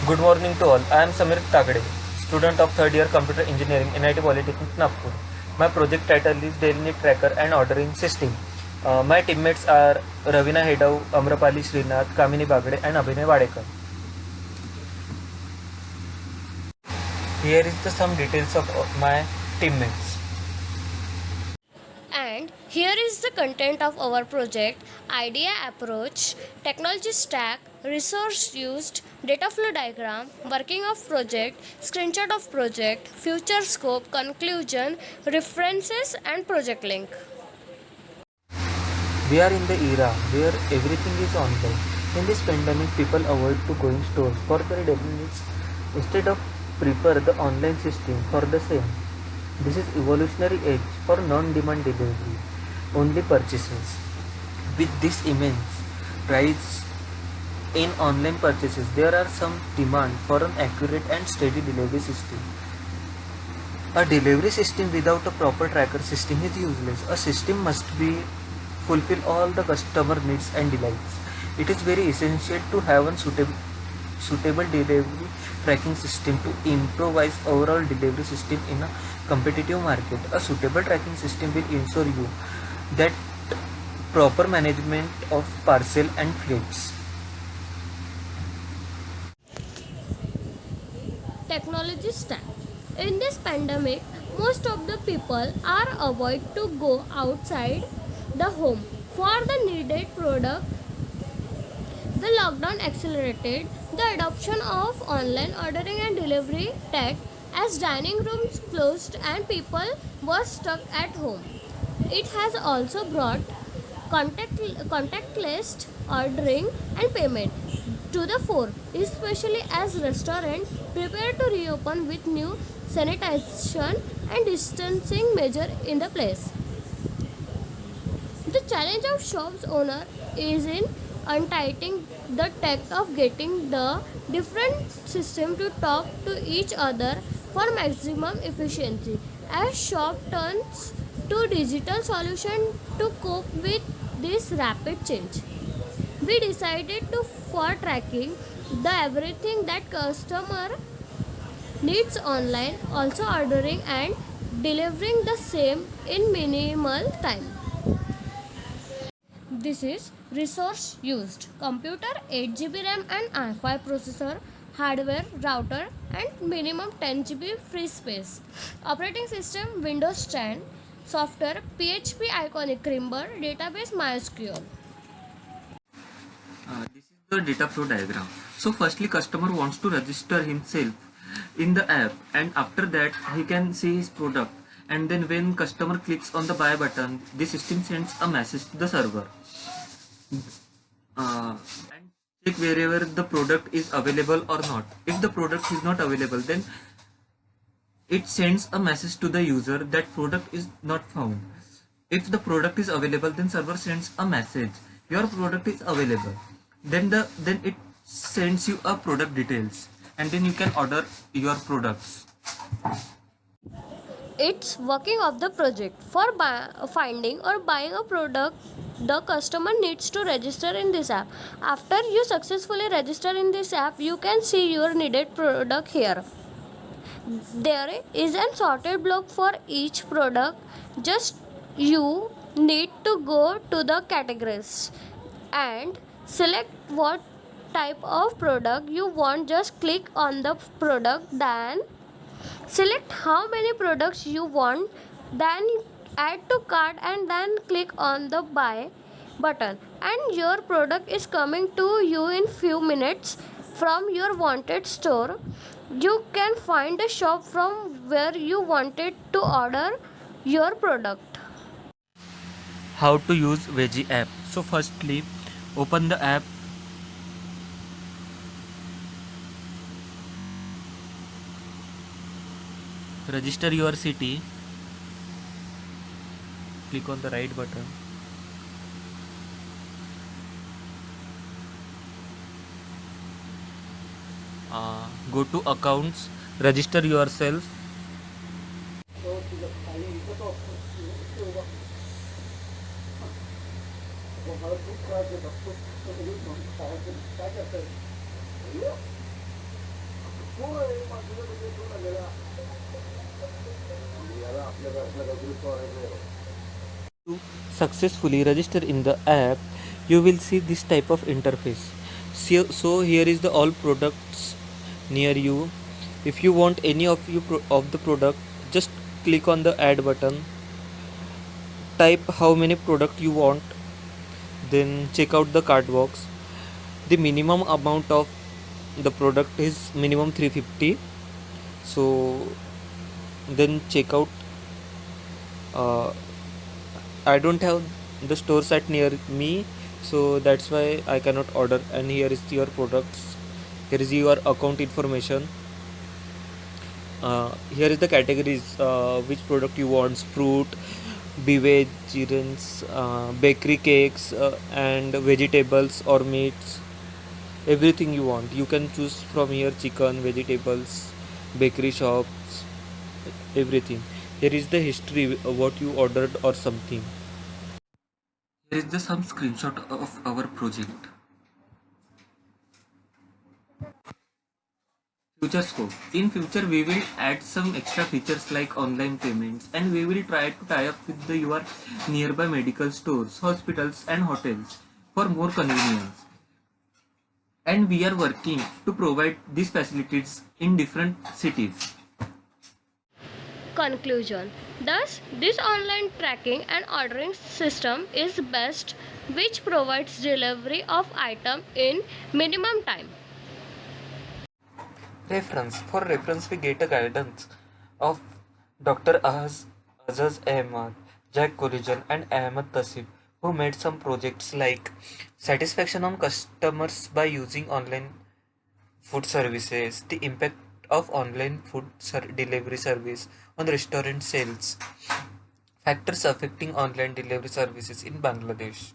Good morning to all. I am Samir Tagde, student of third year Computer Engineering, NIT Polytechnic, Nagpur. My project title is Daily Need Tracker and Ordering System. My teammates are Ravina Hedau, Amrapali Srinath, Kamini Bagde, and Abhinay Wadekar. Here is some details of my teammates. And here is the content of our project: idea, approach, technology stack, resource used, data flow diagram, working of project, screenshot of project, future scope, conclusion, references, and project link. We are in the era where everything is online. In this pandemic, people avoid to going stores for their daily needs. Instead of prefer the online system for the same. This is evolutionary age for non-demand delivery, only purchases. With this immense rise in online purchases, there are some demand for an accurate and steady delivery system. A delivery system without a proper tracker system is useless. A system must be fulfill all the customer needs and delights. It is very essential to have a suitable delivery tracking system to improvise overall delivery system in a competitive market. A suitable tracking system will ensure you that proper management of parcel and freights. Technology stack. In this pandemic, most of the people are avoid to go outside the home for the needed product. The lockdown accelerated the adoption of online ordering and delivery tech as dining rooms closed and people were stuck at home. It has also brought contactless ordering and payment to the fore, especially as restaurants prepare to reopen with new sanitation and distancing measure in the place. The challenge of shop's owner is in untightening the tech of getting the different system to talk to each other for maximum efficiency. As shop turns to digital solution to cope with this rapid change, we decided to for tracking the everything that customer needs online, also ordering and delivering the same in minimal time. This is resource used: computer, 8 GB RAM and i5 processor, hardware, router, and minimum 10 GB free space. Operating system Windows 10, software PHP Iconic Crimber, database MySQL. This is the data flow diagram. So firstly, customer wants to register himself in the app, and after that he can see his product, and then when customer clicks on the buy button, the system sends a message to the server and check wherever the product is available or not. If the product is not available, then it sends a message to the user that product is not found. If the product is available, then server sends a message your product is available. Then it sends you a product details, and then you can order your products. It's working of the project. For finding or buying a product, the customer needs to register in this app. After you successfully register in this app, you can see your needed product here. There is an sorted block for each product. Just you need to go to the categories and select what type of product you want. Just click on the product, then select how many products you want, then add to cart and then click on the buy button, and your product is coming to you in few minutes from your wanted store. You can find a shop from where you wanted to order your product. How to use Veggie app? So firstly, open the app. Register your city. Click on the right button. Go to accounts, register yourself. To successfully register in the app, you will see this type of interface. So here is the all products near you. If you want any of of the product, just click on the add button, type how many product you want, then check out the cart box. The minimum amount of the product is minimum 350, so then check out. I don't have the stores at near me, so that's why I cannot order. And here is your products. Here is your account information. Here is the categories, which product you want: fruit, beverages, bakery cakes, and vegetables or meats. Everything you want. You can choose from here: chicken, vegetables, bakery shops, everything. Here is the history of what you ordered or something. Here is the some screenshot of our project. Future scope. In future, we will add some extra features like online payments, and we will try to tie up with your nearby medical stores, hospitals, and hotels for more convenience. And we are working to provide these facilities in different cities. Conclusion. Thus, this online tracking and ordering system is best, which provides delivery of item in minimum time. Reference. For reference, we get a guidance of Dr. Azaz Ahmad, Jack Collision, and Ahmad Tasif, who made some projects like satisfaction on customers by using online food services, the impact of online food delivery service on restaurant sales, factors affecting online delivery services in Bangladesh.